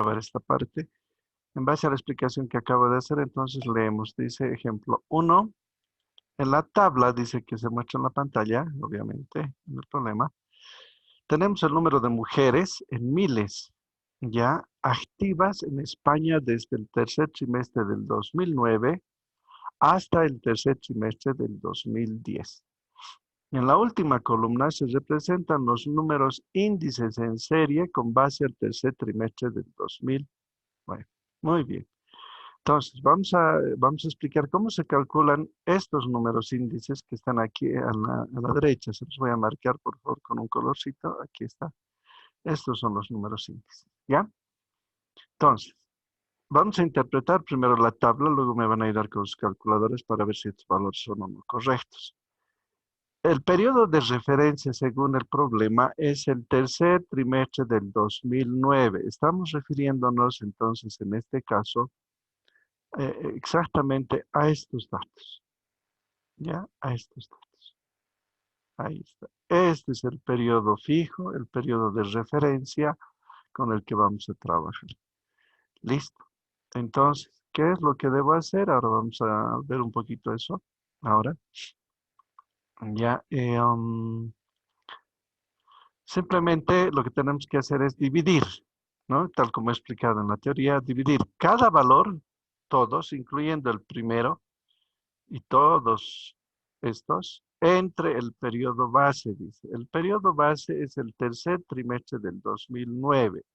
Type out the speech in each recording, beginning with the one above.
ver esta parte. En base a la explicación que acabo de hacer, entonces leemos. Dice ejemplo 1. En la tabla dice que se muestra en la pantalla, obviamente, no hay problema. Tenemos el número de mujeres en miles, ya activas en España desde el tercer trimestre del 2009 hasta el tercer trimestre del 2010. En la última columna se representan los números índices en serie con base al tercer trimestre del 2009. Muy bien. Entonces, vamos a explicar cómo se calculan estos números índices que están aquí a la derecha. Se los voy a marcar, por favor, con un colorcito. Aquí está. Estos son los números índices. ¿Ya? Entonces, vamos a interpretar primero la tabla, luego me van a ayudar con sus calculadores para ver si estos valores son o no correctos. El periodo de referencia, según el problema, es el tercer trimestre del 2009. Estamos refiriéndonos entonces, en este caso, exactamente a estos datos. ¿Ya? A estos datos. Ahí está. Este es el periodo fijo, el periodo de referencia con el que vamos a trabajar. Listo. Entonces, ¿qué es lo que debo hacer? Ahora vamos a ver un poquito eso. Ahora, ya, simplemente lo que tenemos que hacer es dividir, ¿no? Tal como he explicado en la teoría, dividir cada valor, todos, incluyendo el primero, y todos estos, entre el periodo base, dice. El periodo base es el tercer trimestre del 2009.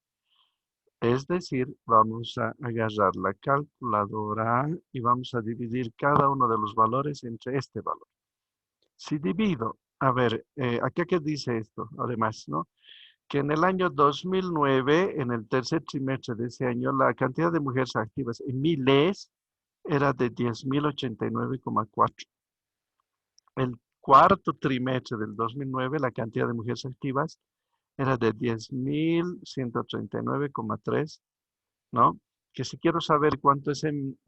Es decir, vamos a agarrar la calculadora y vamos a dividir cada uno de los valores entre este valor. Si divido, a ver, acá qué dice esto, además, ¿no? Que en el año 2009, en el tercer trimestre de ese año, la cantidad de mujeres activas en miles era de 10.089,4. El cuarto trimestre del 2009, la cantidad de mujeres activas era de 10.139,3, ¿no? Que si quiero saber cuánto es en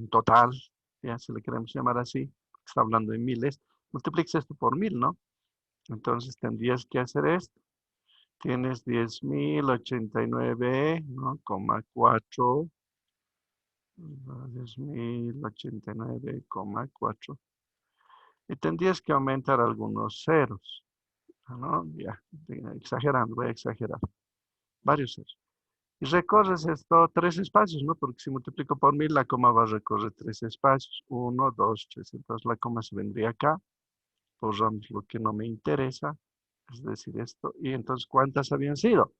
total, ya si le queremos llamar así, está hablando en miles, multipliques esto por 1.000, ¿no? Entonces tendrías que hacer esto. Tienes 10.089, ¿no? Coma 4, 10.089,4. Y tendrías que aumentar algunos ceros, ¿no? Ya, exagerando, voy a exagerar. Varios ceros. Y recorres esto 3 espacios, ¿no? Porque si multiplico por 1.000, la coma va a recorrer 3 espacios. 1, 2, 3. Entonces la coma se vendría acá. Borramos lo que no me interesa, es decir, esto. Y entonces, ¿cuántas habían sido?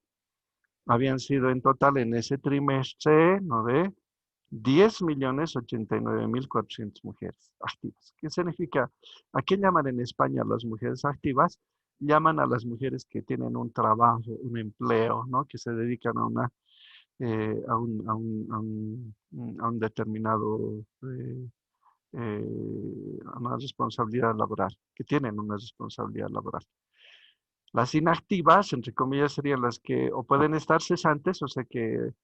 Habían sido en total en ese trimestre, ¿no ve? 10.089.400 mujeres activas. ¿Qué significa? ¿A qué llaman en España las mujeres activas? Llaman a las mujeres que tienen un trabajo, un empleo, ¿no? Que se dedican a un determinado, a una responsabilidad laboral, que tienen una responsabilidad laboral. Las inactivas, entre comillas, serían las que o pueden estar cesantes, o sea que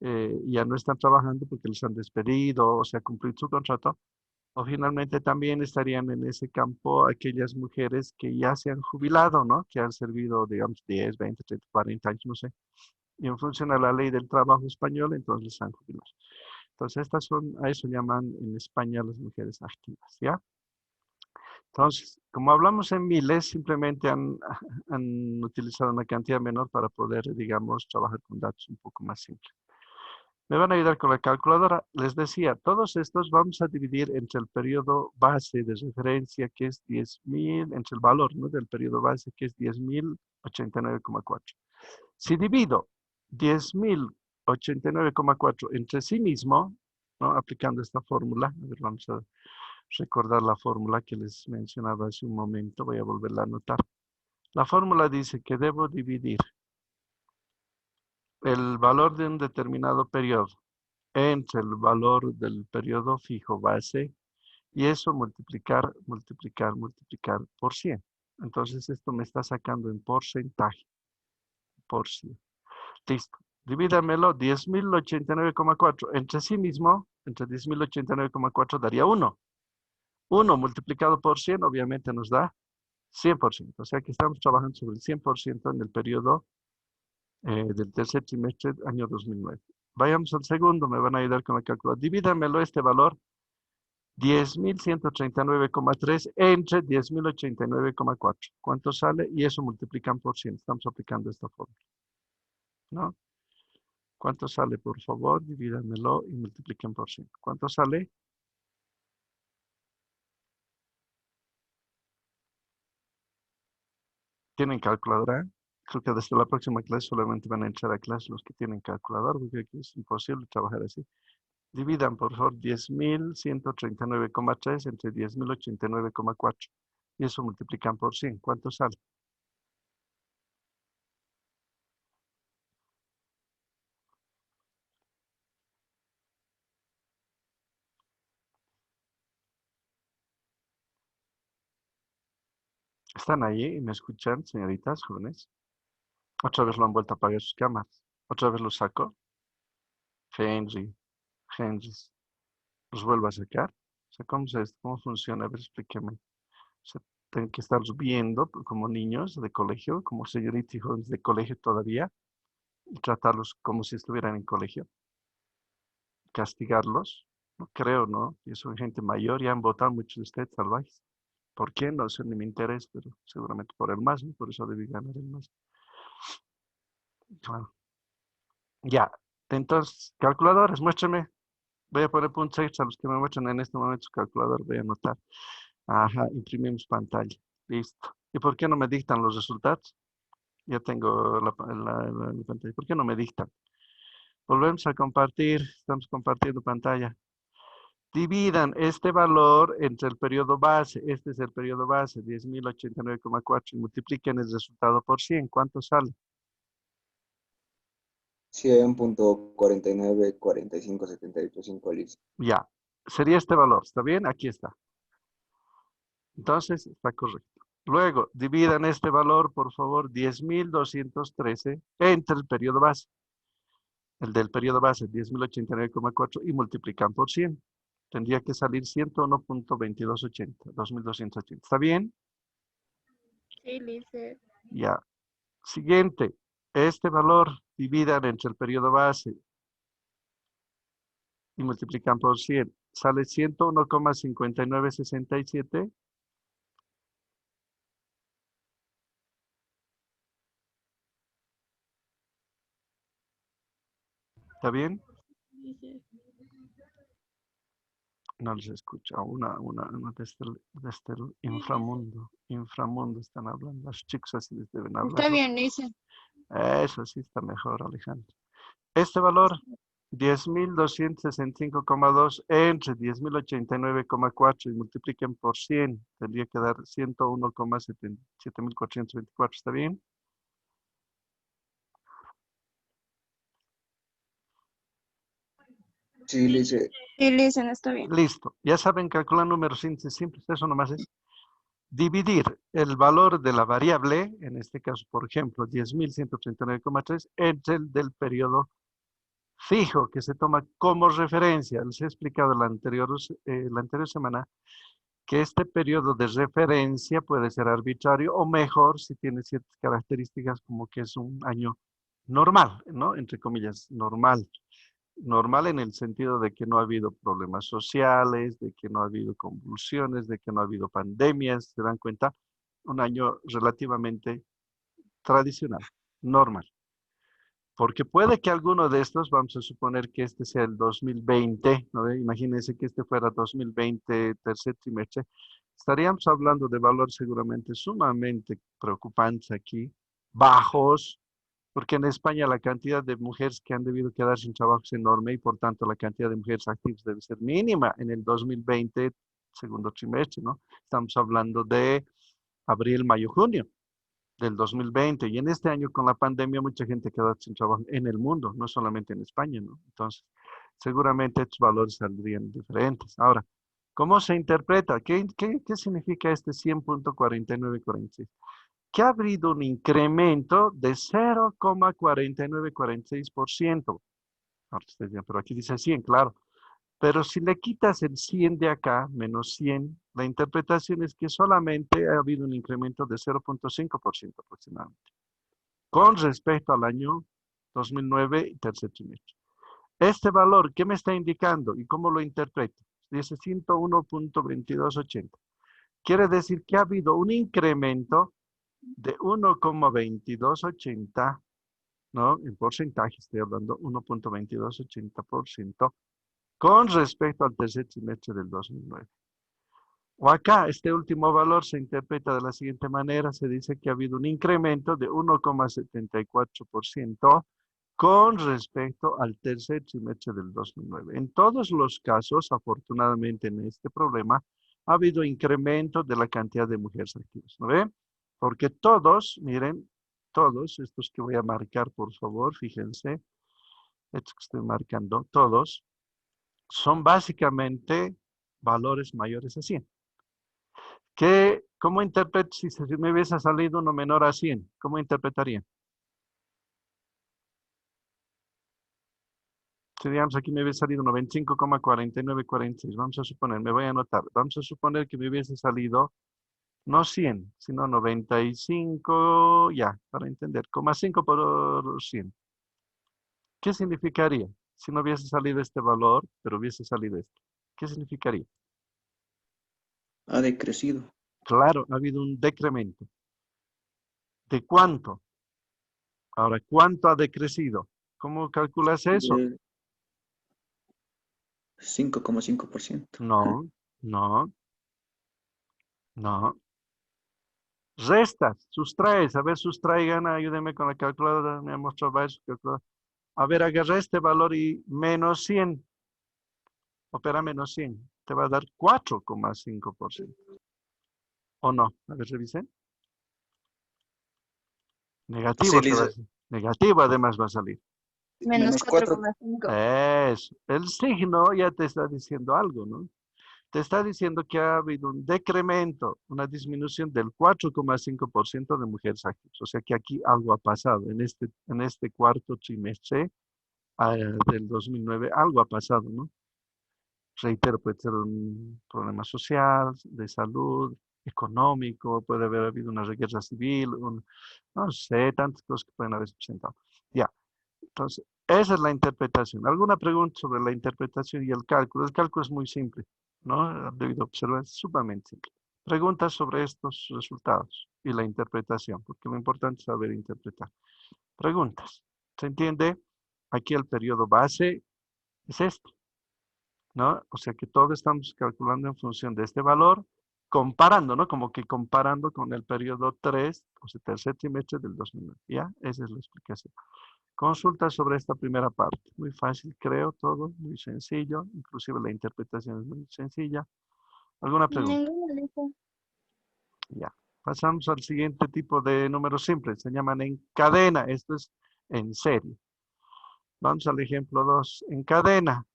ya no están trabajando porque los han despedido o se ha cumplido su contrato, o finalmente también estarían en ese campo aquellas mujeres que ya se han jubilado, ¿no? Que han servido, digamos, 10, 20, 30, 40 años, no sé. Y en función a la ley del trabajo español, entonces les han jubilado. Entonces, estas son, a eso llaman en España las mujeres activas, ¿ya? Entonces, como hablamos en miles, simplemente han utilizado una cantidad menor para poder, digamos, trabajar con datos un poco más simples. Me van a ayudar con la calculadora. Les decía, todos estos vamos a dividir entre el periodo base de referencia, que es 10.000, entre el valor, ¿no? Del periodo base, que es 10.089,4. Si divido 10.089,4 entre sí mismo, ¿no? Aplicando esta fórmula, a ver, vamos a recordar la fórmula que les mencionaba hace un momento, voy a volverla a anotar. La fórmula dice que debo dividir el valor de un determinado periodo entre el valor del periodo fijo base y eso multiplicar por 100. Entonces esto me está sacando en porcentaje, por 100. Listo. Divídamelo, 10.089,4 entre sí mismo, entre 10.089,4 daría 1. 1 multiplicado por 100 obviamente nos da 100%. O sea que estamos trabajando sobre el 100% en el periodo del tercer trimestre año 2009. Vayamos al segundo, me van a ayudar con la calculadora. Divídanmelo este valor 10.139,3 entre 10.089,4. ¿Cuánto sale? Y eso multiplican por 100. Estamos aplicando esta fórmula, ¿no? ¿Cuánto sale? Por favor, divídanmelo y multipliquen por 100. ¿Cuánto sale? ¿Tienen calculadora? Creo que desde la próxima clase solamente van a entrar a clase los que tienen calculador, porque aquí es imposible trabajar así. Dividan, por favor, 10.139,3 entre 10.089,4. Y eso multiplican por 100. ¿Cuánto sale? ¿Están ahí y me escuchan, señoritas jóvenes? Otra vez lo han vuelto a apagar sus cámaras. Otra vez lo saco. Henry, Henry, los vuelvo a sacar. O sea, ¿cómo es esto? ¿Cómo funciona? A ver, explíqueme. O sea, tienen que estarlos viendo como niños de colegio, como señoritas y jóvenes de colegio todavía, y tratarlos como si estuvieran en colegio. Castigarlos. No creo, ¿no? Y son gente mayor, ya han votado muchos de ustedes salvajes. ¿Por qué? No sé, ni me interesa, pero seguramente por el más, ¿no? Por eso debí ganar el más. Bueno, ya. Entonces, calculadores, muéstrame. Voy a poner puntos extra a los que me muestran en este momento su calculador. Voy a anotar. Ajá, imprimimos pantalla. Listo. ¿Y por qué no me dictan los resultados? Ya tengo la pantalla. ¿Por qué no me dictan? Volvemos a compartir. Estamos compartiendo pantalla. Dividan este valor entre el periodo base. Este es el periodo base, 10.089,4. Y multipliquen el resultado por 100. ¿Cuánto sale? 100.494578 listo. Ya. Sería este valor. ¿Está bien? Aquí está. Entonces, está correcto. Luego, dividan este valor, por favor, 10.213 entre el periodo base. El del periodo base, 10.089,4 y multiplican por 100. Tendría que salir 101.2280, 2.280. ¿Está bien? Sí, Lice. Ya. Siguiente. Este valor dividan entre el periodo base y multiplican por 100. Sale 101,5967. ¿Está bien? Lice. No les escucho. Una desde el Sí, Lice. inframundo. Inframundo están hablando. Los chicos así les deben hablar. Está bien, Lice. Eso sí está mejor, Alejandro. Este valor, 10.265,2 entre 10.089,4 y multipliquen por 100. Tendría que dar 101,7.424. ¿Está bien? Sí, listo. Sí, Lice, no está bien. Listo. Ya saben calcular números índices simples. Eso nomás es dividir el valor de la variable, en este caso, por ejemplo, 10.139,3, entre el del periodo fijo que se toma como referencia. Les he explicado la anterior semana que este periodo de referencia puede ser arbitrario o mejor si tiene ciertas características como que es un año normal, ¿no? Entre comillas, normal. Normal en el sentido de que no ha habido problemas sociales, de que no ha habido convulsiones, de que no ha habido pandemias, ¿se dan cuenta? Un año relativamente tradicional, normal. Porque puede que alguno de estos, vamos a suponer que este sea el 2020, ¿no? Imagínense que este fuera 2020, tercer trimestre, estaríamos hablando de valores seguramente sumamente preocupantes aquí, bajos, porque en España la cantidad de mujeres que han debido quedar sin trabajo es enorme y por tanto la cantidad de mujeres activas debe ser mínima en el 2020, segundo trimestre, ¿no? Estamos hablando de abril, mayo, junio del 2020 y en este año con la pandemia mucha gente quedó sin trabajo en el mundo, no solamente en España, ¿no? Entonces, seguramente estos valores saldrían diferentes. Ahora, ¿cómo se interpreta? ¿Qué significa este 100.4946? Que ha habido un incremento de 0,4946%. Ahora ustedes dirán, pero aquí dice 100, claro. Pero si le quitas el 100 de acá, menos 100, la interpretación es que solamente ha habido un incremento de 0,5% aproximadamente. con respecto al año 2009 y tercer trimestre. Este valor, ¿qué me está indicando y cómo lo interpreto? Dice 101.2280. Quiere decir que ha habido un incremento de 1,2280, ¿no? En porcentaje estoy hablando, 1,2280% con respecto al tercer trimestre del 2009. O acá, este último valor se interpreta de la siguiente manera. Se dice que ha habido un incremento de 1,74% con respecto al tercer trimestre del 2009. En todos los casos, afortunadamente en este problema, ha habido incremento de la cantidad de mujeres activas. ¿No ven? Porque todos, miren, todos, estos que voy a marcar, por favor, fíjense, estos que estoy marcando, todos, son básicamente valores mayores a 100. ¿Cómo interpreto si me hubiese salido uno menor a 100? ¿Cómo interpretaría? Si digamos aquí me hubiese salido 95,4946, vamos a suponer, me voy a anotar, vamos a suponer que me hubiese salido no 100, sino 95, ya, para entender, 0,5 por 100. ¿Qué significaría si no hubiese salido este valor, pero hubiese salido este? ¿Qué significaría? Ha decrecido. Claro, ha habido un decremento. ¿De cuánto? Ahora, ¿cuánto ha decrecido? ¿Cómo calculas eso? De 5,5%. No, no, no. Restas, sustraes. A ver, sustraigan, ayúdenme con la calculadora. Me ha mostrado varios calculadores. A ver, agarra este valor y menos 100. Opera menos 100. Te va a dar 4,5%. ¿O no? A ver, revisen. Negativo Sí, te va a Lisa. salir. Negativo además va a salir. Menos Menos 4. 4,5. Eso. El signo ya te está diciendo algo, ¿no? Te está diciendo que ha habido un decremento, una disminución del 4,5% de mujeres activas. O sea que aquí algo ha pasado en este cuarto trimestre del 2009, algo ha pasado, ¿no? Reitero, puede ser un problema social, de salud, económico, puede haber habido una guerra civil, no sé, tantas cosas que pueden haberse presentado. Ya, entonces, esa es la interpretación. ¿Alguna pregunta sobre la interpretación y el cálculo? El cálculo es muy simple, ¿no? Debido a observar, es sumamente simple. Preguntas sobre estos resultados y la interpretación, porque lo importante es saber interpretar. Preguntas. ¿Se entiende? Aquí el periodo base es este, ¿no? O sea que todo estamos calculando en función de este valor, comparando, ¿no? Como que comparando con el periodo 3, o sea, tercer trimestre del 2009. ¿Ya? Esa es la explicación. Consulta sobre esta primera parte. Muy fácil, creo, todo, muy sencillo. Inclusive la interpretación es muy sencilla. ¿Alguna pregunta? Ninguna lista. Ya. Pasamos al siguiente tipo de números simples. Se llaman en cadena. Esto es en serie. Vamos al ejemplo 2. En cadena.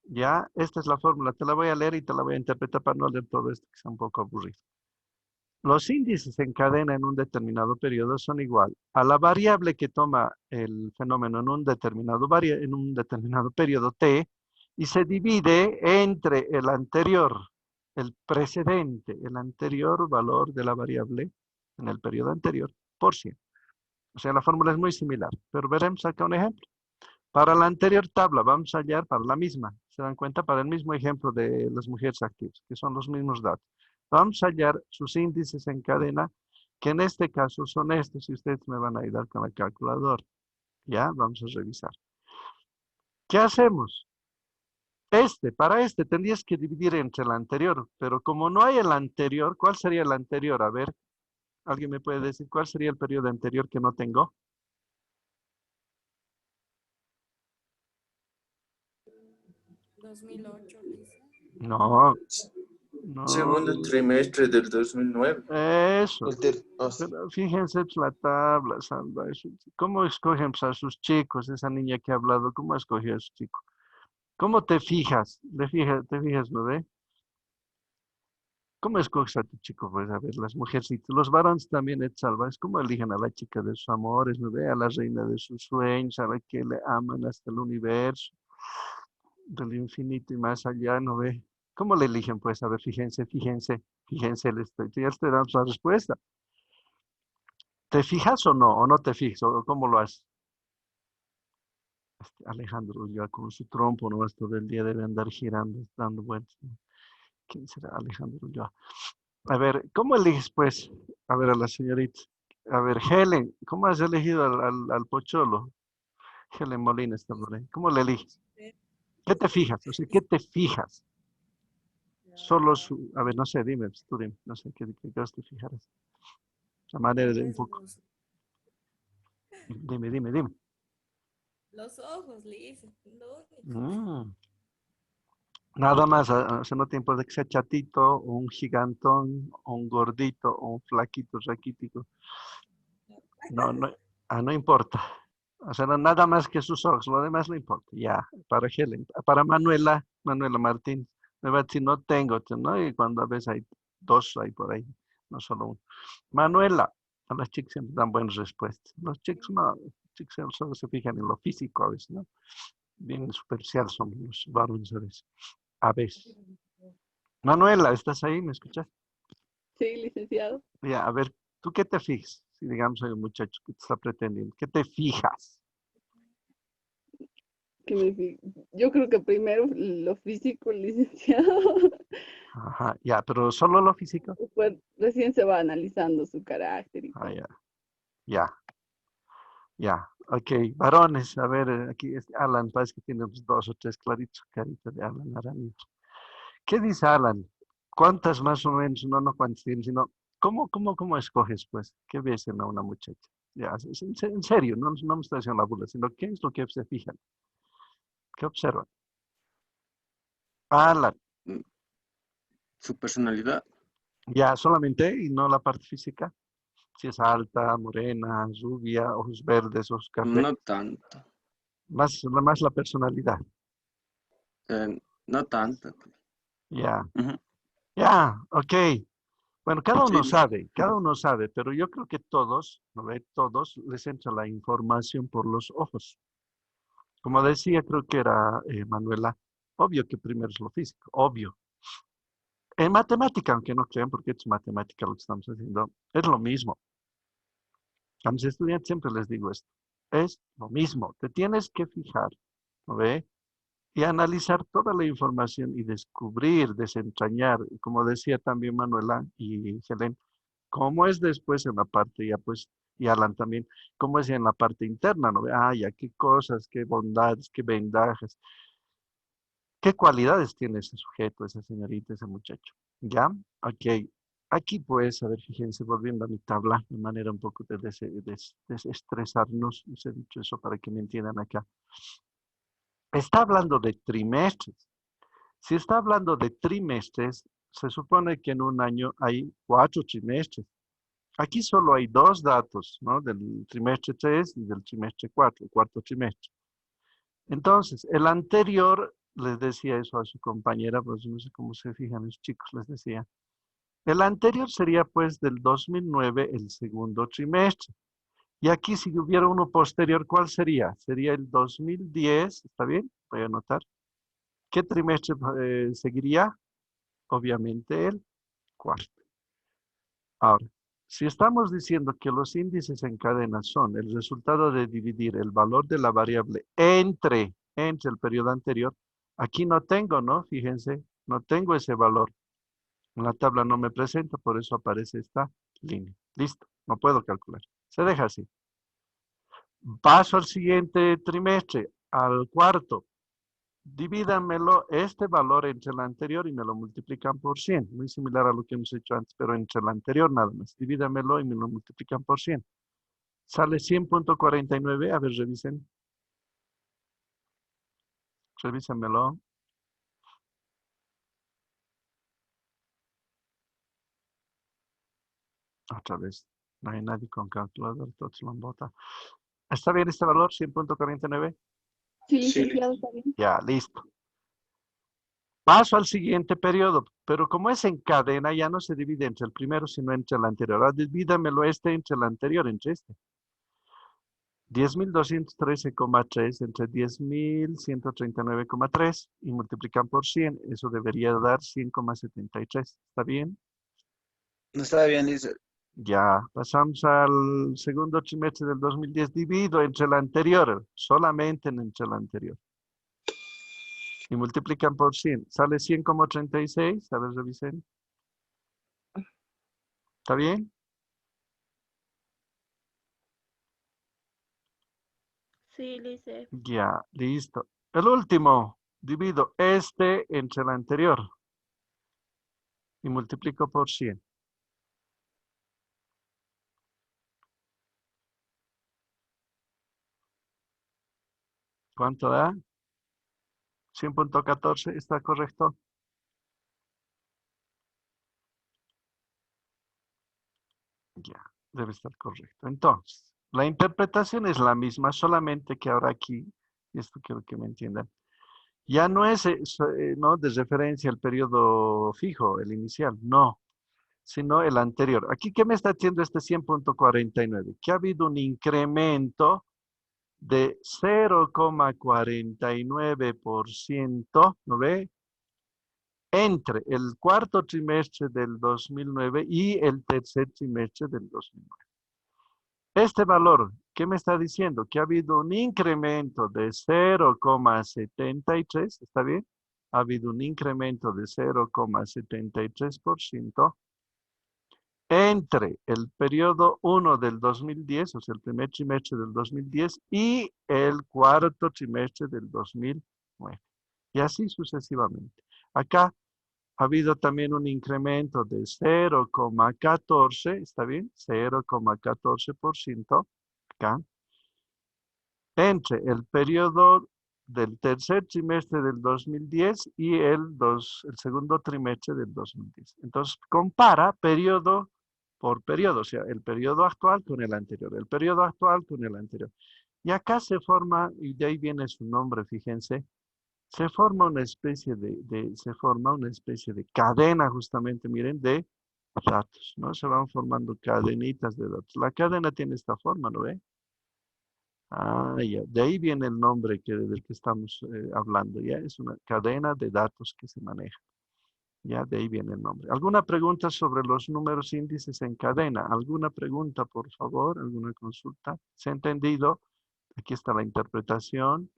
Ya, esta es la fórmula. Te la voy a leer y te la voy a interpretar para no leer todo esto, que es un poco aburrido. Los índices en cadena en un determinado periodo son igual a la variable que toma el fenómeno en un determinado periodo t y se divide entre el anterior, el precedente, el anterior valor de la variable en el periodo anterior por 100. O sea, la fórmula es muy similar, pero veremos acá un ejemplo. Para la anterior tabla vamos a hallar para la misma, se dan cuenta, para el mismo ejemplo de las mujeres activas, que son los mismos datos. Vamos a hallar sus índices en cadena, que en este caso son estos, y ustedes me van a ayudar con la calculadora. Ya, vamos a revisar. ¿Qué hacemos? Para este tendrías que dividir entre el anterior, pero como no hay el anterior, ¿cuál sería el anterior? A ver, ¿alguien me puede decir cuál sería el periodo anterior que no tengo? 2008, Lisa. No, no. Segundo trimestre del 2009. Eso. El ter- oh, Pero fíjense pues, la tabla, Salva. ¿Cómo escogen pues, a sus chicos? Esa niña que ha hablado, ¿cómo escogió a su chico? ¿Cómo te fijas? ¿Te fijas, no ve? ¿Cómo escoges a tu chico? Pues a ver, las mujercitas, los varones también, Salva, es como eligen a la chica de sus amores, ¿no ve? A la reina de sus sueños, a la que le aman hasta el universo, del infinito y más allá, ¿no ve? ¿Cómo le eligen? Pues a ver, fíjense, ya estoy dando la respuesta. ¿Te fijas o no? ¿O no te fijas? ¿O cómo lo haces? Alejandro ya con su trompo, ¿no? Todo el día debe andar girando, dando vueltas, ¿no? ¿Quién será Alejandro ya? A ver, ¿cómo eliges, pues? A ver, a la señorita. A ver, Helen, ¿cómo has elegido al pocholo? Helen Molina está por ahí. ¿Cómo le eliges? ¿Qué te fijas? O sea, ¿qué te fijas? Solo su... A ver, no sé, dime, pues, tú dime. No sé, ¿qué te fijarás? La manera de un poco. Dime. Los ojos, Liz. Lo único. Mm. Nada más, o sea, no te importa que sea chatito, o un gigantón, o un gordito, o un flaquito, raquítico. No, no importa. O sea, nada más que sus ojos, lo demás no importa. Ya, para Helen. Para Manuela Martín, me va a decir, no tengo, ¿no? Y cuando a veces hay dos ahí por ahí, no solo uno. Manuela, a las chicas siempre dan buenas respuestas. Los chicos no, los chicos solo se fijan en lo físico a veces, ¿no? Bien superficial son los varones a veces. A veces. Manuela, ¿estás ahí? ¿Me escuchas? Sí, licenciado. Ya, a ver, ¿tú qué te fijas? Si digamos hay un muchacho que te está pretendiendo, ¿qué te fijas? Yo creo que primero lo físico, licenciado. Ajá, ya, pero solo lo físico. Después recién se va analizando su carácter y Ah, todo. ya. Ok, varones, a ver, aquí es Alan, parece que tiene unos dos o tres claritos, carita de Alan Aranito. ¿Qué dice Alan? ¿Cuántas más o menos? No cuántas tienes, sino, ¿cómo escoges, pues? ¿Qué ves en una muchacha? Ya, en serio, no me estoy haciendo la burla, sino, ¿qué es lo que se fijan? ¿Qué observan? Alan, Su personalidad, ya, solamente, y no la parte física. Si es alta, morena, rubia, ojos verdes, ojos café, no tanto. más la personalidad. No tanto. Ya, Ujú. ok. Bueno, Sí, cada uno sabe, pero yo creo que todos, ¿no ve? Todos les entra la información por los ojos. Como decía, creo que era Manuela, obvio que primero es lo físico, obvio. En matemática, aunque no crean, porque es matemática lo que estamos haciendo, es lo mismo. A mis estudiantes siempre les digo esto, es lo mismo, te tienes que fijar, ¿no ve? Y analizar toda la información y descubrir, desentrañar, como decía también Manuela y Helen, cómo es después en la parte ya pues, y Alan también, cómo es en la parte interna, ¿no? Ah, ya, qué cosas, qué bondades, qué ventajas, qué cualidades tiene ese sujeto, esa señorita, ese muchacho. ¿Ya? Ok. Aquí pues, a ver, fíjense, volviendo a mi tabla, de manera un poco de desestresarnos, les he dicho eso para que me entiendan acá. Está hablando de trimestres. Si está hablando de trimestres, se supone que en un año hay 4 trimestres. Aquí solo hay 2 datos, ¿no? Del trimestre 3 y del trimestre 4, el cuarto trimestre. Entonces, el anterior, les decía eso a su compañera, pues no sé cómo se fijan los chicos, les decía. El anterior sería pues del 2009, el segundo trimestre. Y aquí si hubiera uno posterior, ¿cuál sería? Sería el 2010, ¿está bien? Voy a anotar. ¿Qué trimestre seguiría? Obviamente el cuarto. Ahora, si estamos diciendo que los índices en cadena son el resultado de dividir el valor de la variable entre el periodo anterior, aquí no tengo, ¿no? Fíjense, no tengo ese valor. En la tabla no me presenta, por eso aparece esta línea. Listo, no puedo calcular. Se deja así. Paso al siguiente trimestre, al cuarto. Divídanmelo este valor entre el anterior y me lo multiplican por 100. Muy similar a lo que hemos hecho antes, pero entre el anterior nada más. Divídanmelo y me lo multiplican por 100. Sale 100.49. A ver, revisen. Revísenmelo. Otra vez. No hay nadie con calculador. Todos lo han votado. ¿Está bien este valor? 100.49. Sí, sí, licenciado, está bien. Ya, listo. Paso al siguiente periodo, pero como es en cadena, ya no se divide entre el primero, sino entre el anterior. Ahora divídamelo este entre el anterior, entre este. 10.213,3 entre 10.139,3 y multiplican por 100, eso debería dar 100,73. ¿Está bien? no está bien, dice. Ya, pasamos al segundo trimestre del 2010. Divido entre el anterior, solamente entre el anterior. Y multiplican por 100. Sale 100,36. A ver, revisen. ¿Está bien? Sí, Lice. Ya, listo. El último, divido este entre el anterior. Y multiplico por 100. ¿Cuánto da? 100,14. ¿Está correcto? Ya, debe estar correcto. Entonces, la interpretación es la misma, solamente que ahora aquí, y esto quiero que me entiendan, ya no es no, de referencia al periodo fijo, el inicial, no, sino el anterior. Aquí, ¿qué me está haciendo este 100,49? Que ha habido un incremento de 0,49%, ¿no ve? Entre el cuarto trimestre del 2009 y el tercer trimestre del 2009. Este valor, ¿qué me está diciendo? Que ha habido un incremento de 0,73, ¿está bien? Ha habido un incremento de 0,73% entre el periodo 1 del 2010, o sea, el primer trimestre del 2010, y el cuarto trimestre del 2009. Y así sucesivamente. Acá ha habido también un incremento de 0,14, ¿está bien? 0,14% acá, entre el periodo del tercer trimestre del 2010 y el segundo trimestre del 2010. Entonces, compara periodo por periodo, o sea, el periodo actual con el anterior, el periodo actual con el anterior. Y acá se forma, y de ahí viene su nombre, fíjense, se forma una especie de cadena justamente, miren, de datos, ¿no? Se van formando cadenitas de datos. La cadena tiene esta forma, ¿no ve? Ah, ya. De ahí viene el nombre del que estamos hablando, ¿ya? Es una cadena de datos que se maneja. Ya, de ahí viene el nombre. ¿Alguna pregunta sobre los números índices en cadena? ¿Alguna pregunta, por favor? ¿Alguna consulta? ¿Se ha entendido? Aquí está la interpretación.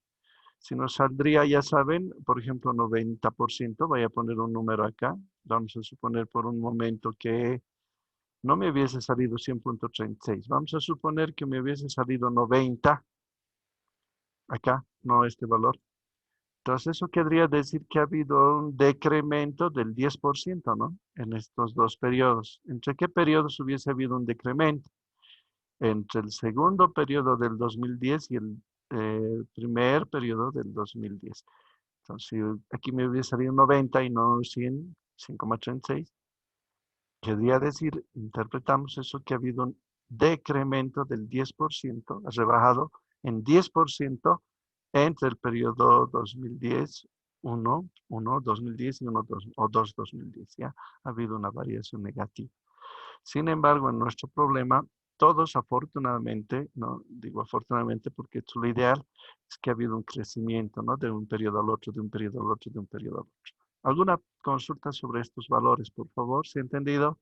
Si nos saldría, ya saben, por ejemplo, 90%, voy a poner un número acá. Vamos a suponer por un momento que no me hubiese salido 100,36. Vamos a suponer que me hubiese salido 90 acá, no este valor. Entonces eso querría decir que ha habido un decremento del 10%, ¿no? En estos dos periodos. ¿Entre qué periodos hubiese habido un decremento? Entre el segundo periodo del 2010 y el primer periodo del 2010. Entonces, si aquí me hubiese salido 90 y no 100, 100,36, querría decir, interpretamos eso, que ha habido un decremento del 10%, ha rebajado en 10% entre el periodo 2010, 2010 y 2, 2010, ¿ya? Ha habido una variación negativa. Sin embargo, en nuestro problema, todos afortunadamente, ¿no? Digo afortunadamente porque lo ideal es que ha habido un crecimiento, ¿no? De un periodo al otro, de un periodo al otro, de un periodo al otro. ¿Alguna consulta sobre estos valores, por favor? ¿Se ha entendido?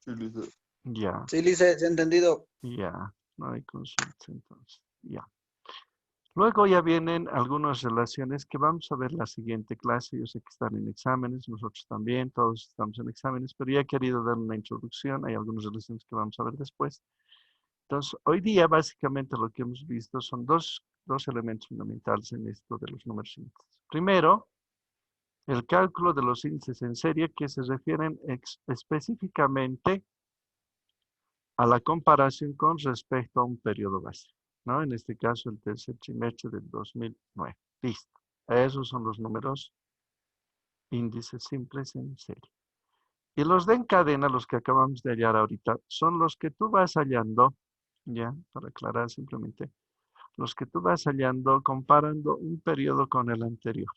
Sí, Lice. Ya, Sí, Lice, se ha entendido. ya. No hay consultas entonces. Ya. Luego ya vienen algunas relaciones que vamos a ver la siguiente clase. Yo sé que están en exámenes, nosotros también, todos estamos en exámenes, pero ya he querido dar una introducción. Hay algunas relaciones que vamos a ver después. Entonces, hoy día básicamente lo que hemos visto son dos elementos fundamentales en esto de los números índices. Primero, el cálculo de los índices en serie que se refieren específicamente a la comparación con respecto a un periodo base, ¿no? En este caso, el tercer trimestre del 2009. Listo. Esos son los números índices simples en serie. Y los de en cadena, los que acabamos de hallar ahorita, son los que tú vas hallando, ya, para aclarar simplemente, los que tú vas hallando comparando un periodo con el anterior.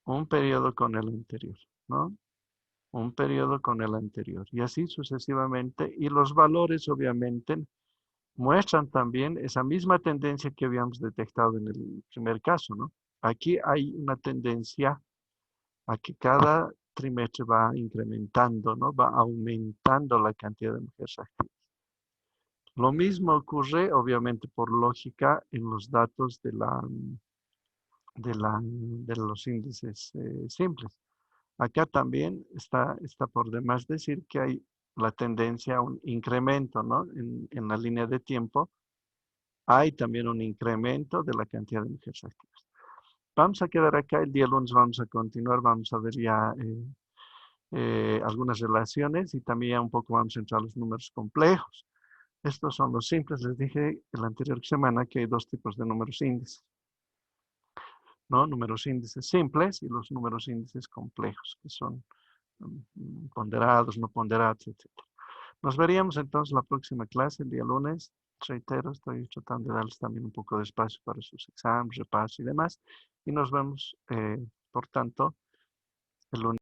Un periodo con el anterior, ¿no? Un periodo con el anterior. Y así sucesivamente. Y los valores, obviamente, muestran también esa misma tendencia que habíamos detectado en el primer caso, ¿no? Aquí hay una tendencia a que cada trimestre va incrementando, ¿no? Va aumentando la cantidad de mujeres activas. Lo mismo ocurre, obviamente, por lógica, en los datos de los índices simples. Acá también está por demás decir que hay la tendencia a un incremento, ¿no? En la línea de tiempo hay también un incremento de la cantidad de mujeres activas. Vamos a quedar acá, el día lunes vamos a continuar, vamos a ver ya algunas relaciones y también un poco vamos a entrar a los números complejos. Estos son los simples, les dije la anterior semana que hay dos tipos de números índices, ¿no? Números índices simples y los números índices complejos, que son ponderados, no ponderados, etc. Nos veríamos entonces la próxima clase, el día lunes. Reitero, estoy tratando de darles también un poco de espacio para sus exámenes, repaso y demás. Y nos vemos, por tanto, el lunes.